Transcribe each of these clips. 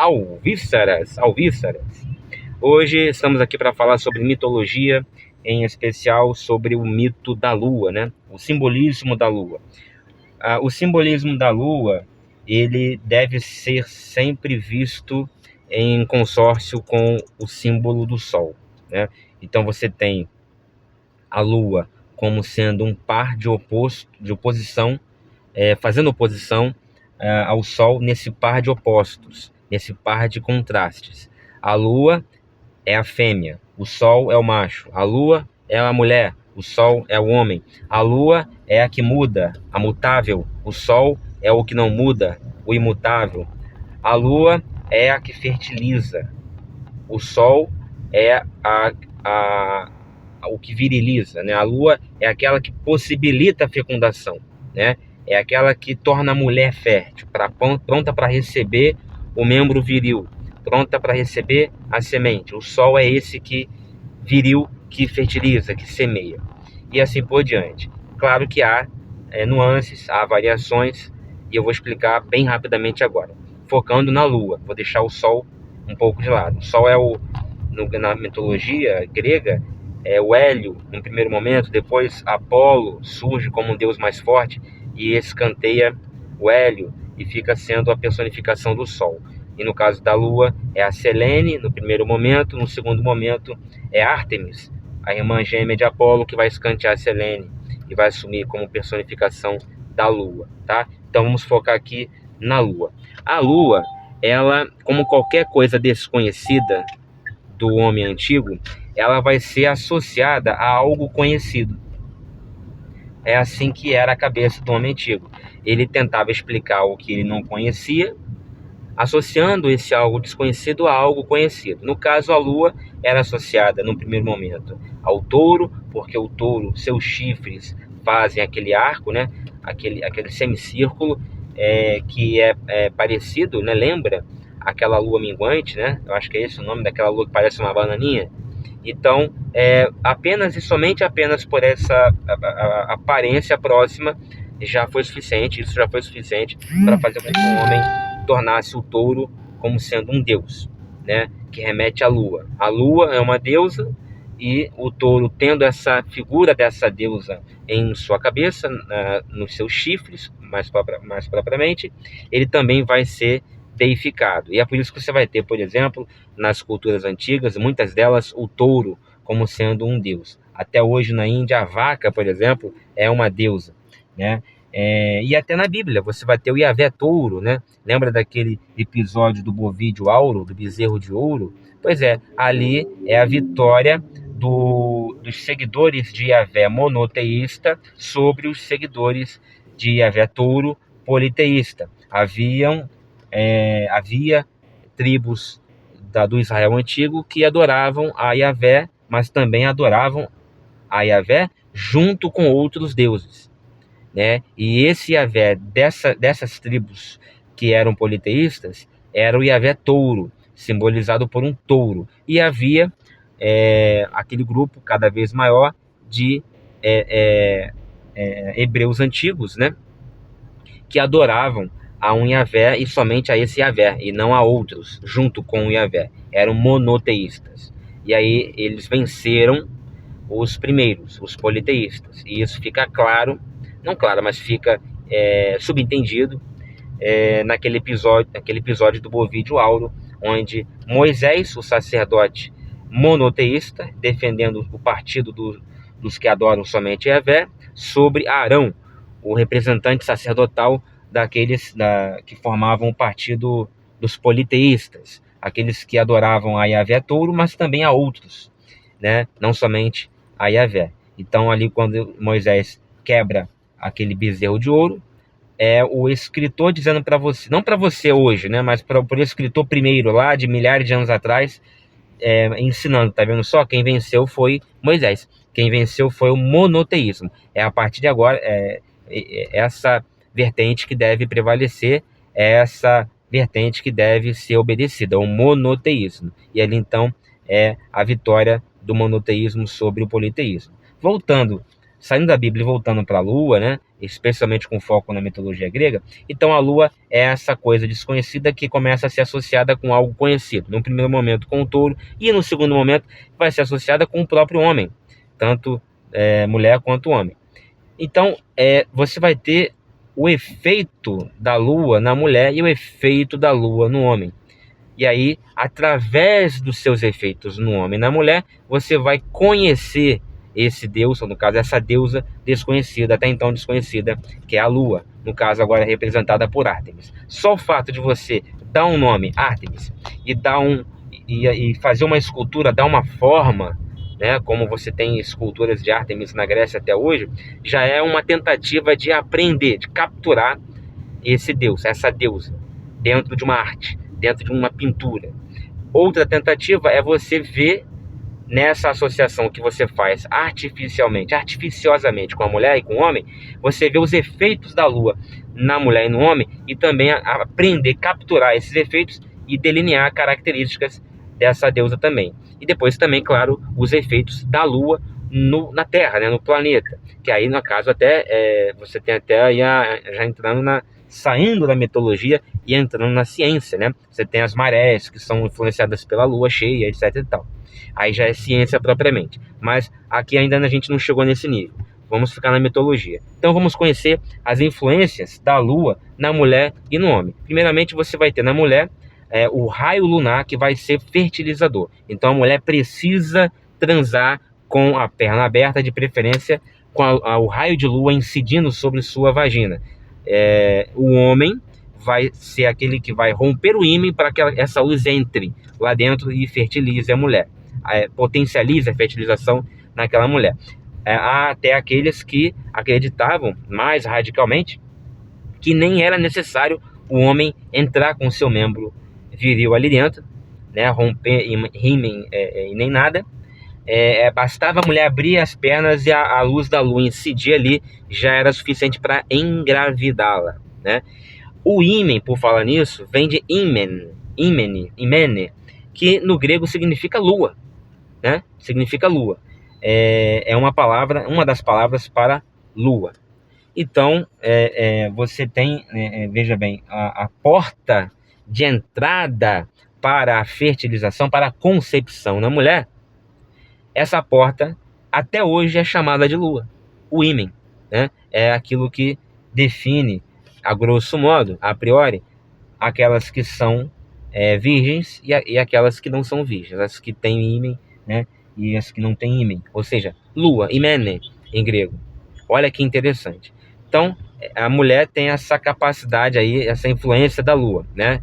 alvíceras, alvíceras. Hoje estamos aqui para falar sobre mitologia, em especial sobre o mito da Lua, né? O simbolismo da Lua. O simbolismo da Lua, ele deve ser sempre visto em consórcio com o símbolo do Sol, né? Então você tem a Lua como sendo um par de oposição, fazendo oposição ao Sol nesse par de opostos, nesse par de contrastes. A Lua é a fêmea, o Sol é o macho. A Lua é a mulher, o Sol é o homem. A Lua é a que muda, a mutável. O Sol é o que não muda, o imutável. A Lua é a que fertiliza. O Sol é o que viriliza, né? A Lua é aquela que possibilita a fecundação, né? É aquela que torna a mulher fértil, pronta para receber o membro viril, pronta para receber a semente. O Sol é esse que viril, que fertiliza, que semeia, e assim por diante. Claro que há nuances, há variações, e eu vou explicar bem rapidamente agora, focando na Lua. Vou deixar o Sol um pouco de lado. O Sol na mitologia grega, é o Hélio no primeiro momento, depois Apolo surge como um deus mais forte e escanteia o Hélio e fica sendo a personificação do Sol. E no caso da Lua é a Selene no primeiro momento, no segundo momento é Ártemis, a irmã gêmea de Apolo, que vai escantear a Selene e vai assumir como personificação da Lua, tá? Então vamos focar aqui na Lua. A Lua, ela, como qualquer coisa desconhecida do homem antigo, ela vai ser associada a algo conhecido. É assim que era a cabeça do homem antigo. Ele tentava explicar o que ele não conhecia, associando esse algo desconhecido a algo conhecido. No caso, a Lua era associada, no primeiro momento, ao touro, porque o touro, seus chifres fazem aquele arco, né? aquele semicírculo, que é parecido, né? Lembra aquela lua minguante, né? Eu acho que é esse o nome daquela lua que parece uma bananinha. Então, apenas e somente apenas por essa aparência próxima já foi suficiente. Isso já foi suficiente para fazer com que o homem tornasse o touro como sendo um deus, né? Que remete à lua. A lua é uma deusa e o touro, tendo essa figura dessa deusa em sua cabeça, nos seus chifres, mais propriamente, ele também vai ser deificado. E é por isso que você vai ter, por exemplo, nas culturas antigas, muitas delas, o touro como sendo um deus. Até hoje na Índia, a vaca, por exemplo, é uma deusa, né? E até na Bíblia você vai ter o Yahvé touro, né? Lembra daquele episódio do bovídeo auro, do bezerro de ouro? Pois é, ali é a vitória dos seguidores de Yahvé monoteísta sobre os seguidores de Yahvé touro politeísta. Havia tribos do Israel antigo que adoravam a Yahvé, mas também adoravam a Yahvé junto com outros deuses, né? E esse Yahvé dessas tribos que eram politeístas era o Yahvé touro, simbolizado por um touro. E havia aquele grupo cada vez maior de hebreus antigos, né? Que adoravam a um Yahvé e somente a esse Yahvé, e não a outros, junto com o Yahvé. Eram monoteístas. E aí eles venceram os primeiros, os politeístas. E isso fica claro, não claro, mas fica subentendido naquele episódio do bovídeo auro, onde Moisés, o sacerdote monoteísta, defendendo o partido dos que adoram somente Yahvé, sobre Arão, o representante sacerdotal daqueles que formavam o partido dos politeístas, aqueles que adoravam a Yahvé touro, mas também a outros, né? Não somente a Yahvé. Então ali quando Moisés quebra aquele bezerro de ouro, o escritor dizendo para você, não para você hoje, né? Mas para o escritor primeiro, lá de milhares de anos atrás, ensinando, tá vendo só? Quem venceu foi Moisés. Quem venceu foi o monoteísmo. A partir de agora, essa vertente que deve prevalecer, essa vertente que deve ser obedecida, o monoteísmo. E ali então é a vitória do monoteísmo sobre o politeísmo. Saindo da Bíblia e voltando para a Lua, né? especialmente com foco na mitologia grega. Então a lua é essa coisa desconhecida que começa a ser associada com algo conhecido. No primeiro momento com o touro, e no segundo momento vai ser associada com o próprio homem, tanto mulher quanto homem. Então você vai ter o efeito da lua na mulher e o efeito da lua no homem. E aí, através dos seus efeitos no homem e na mulher, você vai conhecer esse deus, ou no caso, essa deusa desconhecida, até então desconhecida, que é a lua. No caso, agora representada por Ártemis. Só o fato de você dar um nome, Ártemis, e fazer uma escultura, dar uma forma, né, como você tem esculturas de Ártemis na Grécia até hoje, já é uma tentativa de aprender, de capturar esse deus, essa deusa, dentro de uma arte, dentro de uma pintura. Outra tentativa é você ver nessa associação que você faz artificiosamente com a mulher e com o homem, você vê os efeitos da lua na mulher e no homem e também aprender, capturar esses efeitos e delinear características dessa deusa também. E depois também, claro, os efeitos da lua na Terra, né, no planeta, que aí no caso até você tem até aí já entrando saindo da mitologia e entrando na ciência, né? Você tem as marés que são influenciadas pela lua cheia, etc e tal. Aí já é ciência propriamente. Mas aqui ainda a gente não chegou nesse nível. Vamos ficar na mitologia. Então vamos conhecer as influências da lua na mulher e no homem. Primeiramente você vai ter na mulher o raio lunar, que vai ser fertilizador. Então a mulher precisa transar com a perna aberta, de preferência com o raio de lua incidindo sobre sua vagina. O homem vai ser aquele que vai romper o ímã para que essa luz entre lá dentro e fertilize a mulher, potencialize a fertilização naquela mulher. Há até aqueles que acreditavam mais radicalmente que nem era necessário o homem entrar com seu membro viril ali dentro, né, romper rímen e nem nada. Bastava a mulher abrir as pernas e a luz da lua incidir ali, já era suficiente para engravidá-la, né? O ímen, por falar nisso, vem de imene, que no grego significa lua, né? Significa lua. É uma das palavras para lua. Então, você tem, veja bem, a porta de entrada para a fertilização, para a concepção na mulher. Essa porta, até hoje, é chamada de lua, o ímen, né? É aquilo que define, a grosso modo, a priori, aquelas que são virgens e aquelas que não são virgens, as que têm ímen, né? E as que não têm ímen, ou seja, lua, imene, em grego. Olha que interessante. Então, a mulher tem essa capacidade aí, essa influência da lua, né?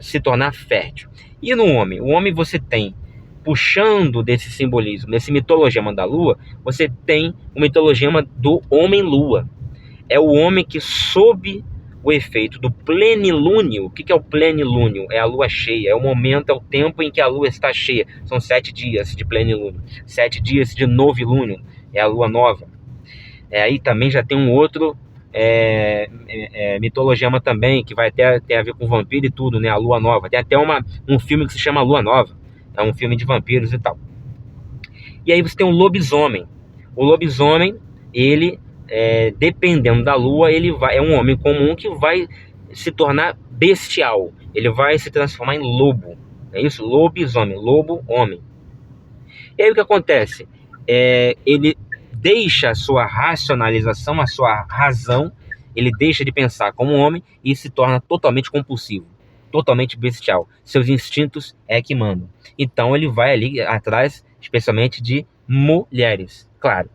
Se tornar fértil. E no homem? O homem você tem, puxando desse simbolismo, desse mitologema da lua, você tem o mitologema do homem-lua. É o homem que, sob o efeito do plenilúnio. O que é o plenilúnio? É a lua cheia, é o momento, é o tempo em que a lua está cheia. São 7 dias de plenilúnio, 7 dias de novilúnio, é a lua nova. Aí também já tem um outro mitologema também, que vai ter a ver com vampiro e tudo, né? A lua nova. Tem até um filme que se chama Lua Nova. É um filme de vampiros e tal. E aí você tem um lobisomem. O lobisomem, ele, dependendo da lua, é um homem comum que vai se tornar bestial. Ele vai se transformar em lobo. É isso? Lobisomem, lobo-homem. E aí o que acontece? Ele deixa a sua racionalização, a sua razão, ele deixa de pensar como homem e se torna totalmente compulsivo, totalmente bestial. Seus instintos é que mandam. Então ele vai ali atrás, especialmente de mulheres. Claro,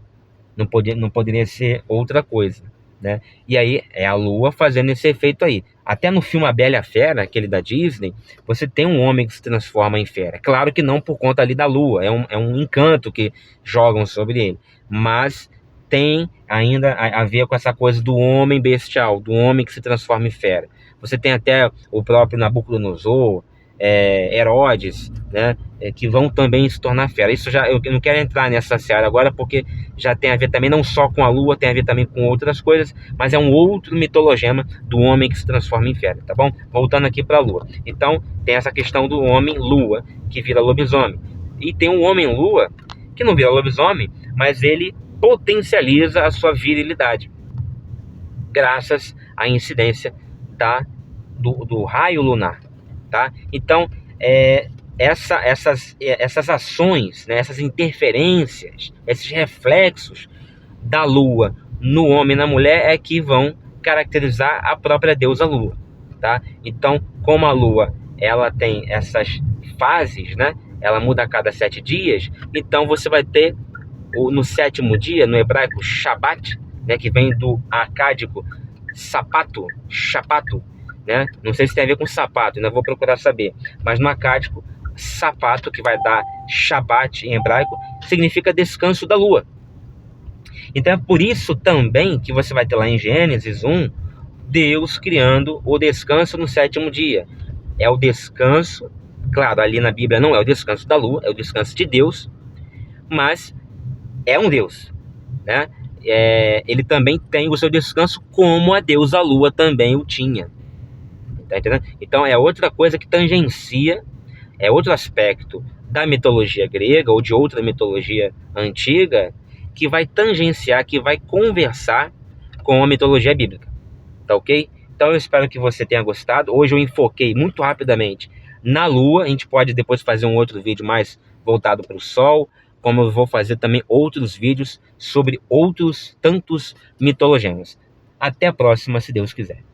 não poderia ser outra coisa, né? E aí é a lua fazendo esse efeito aí. Até no filme A Bela e a Fera, aquele da Disney, você tem um homem que se transforma em fera. Claro que não por conta ali da lua, é um encanto que jogam sobre ele. Mas tem ainda a ver com essa coisa do homem bestial, do homem que se transforma em fera. Você tem até o próprio Nabucodonosor, Herodes, né, que vão também se tornar fera. Isso eu não quero entrar nessa seara agora, porque já tem a ver também não só com a lua, tem a ver também com outras coisas, mas é um outro mitologema do homem que se transforma em fera, tá bom? Voltando aqui para a lua. Então, tem essa questão do homem-lua, que vira lobisomem. E tem um homem-lua, que não vira lobisomem, mas ele potencializa a sua virilidade. graças à incidência do raio lunar, tá? Então, essas ações, né, essas interferências, esses reflexos da Lua no homem e na mulher é que vão caracterizar a própria deusa Lua, tá? Então, como a Lua ela tem essas fases, né? Ela muda a cada 7 dias, então você vai ter no sétimo dia, no hebraico, Shabat, né, que vem do acádico sapato, chapato, né? Não sei se tem a ver com sapato, ainda vou procurar saber, mas no acádico, sapato, que vai dar Shabat em hebraico, significa descanso da lua. Então é por isso também que você vai ter lá em Gênesis 1, Deus criando o descanso no sétimo dia. É o descanso, claro, ali na Bíblia não é o descanso da lua, é o descanso de Deus, mas é um Deus, né? Ele também tem o seu descanso como a deusa Lua também o tinha, tá entendendo? Então é outra coisa que tangencia, é outro aspecto da mitologia grega ou de outra mitologia antiga que vai tangenciar, que vai conversar com a mitologia bíblica, tá ok? Então eu espero que você tenha gostado. Hoje eu enfoquei muito rapidamente na Lua. A gente pode depois fazer um outro vídeo mais voltado para o Sol, como eu vou fazer também outros vídeos sobre outros tantos mitologemas. Até a próxima, se Deus quiser.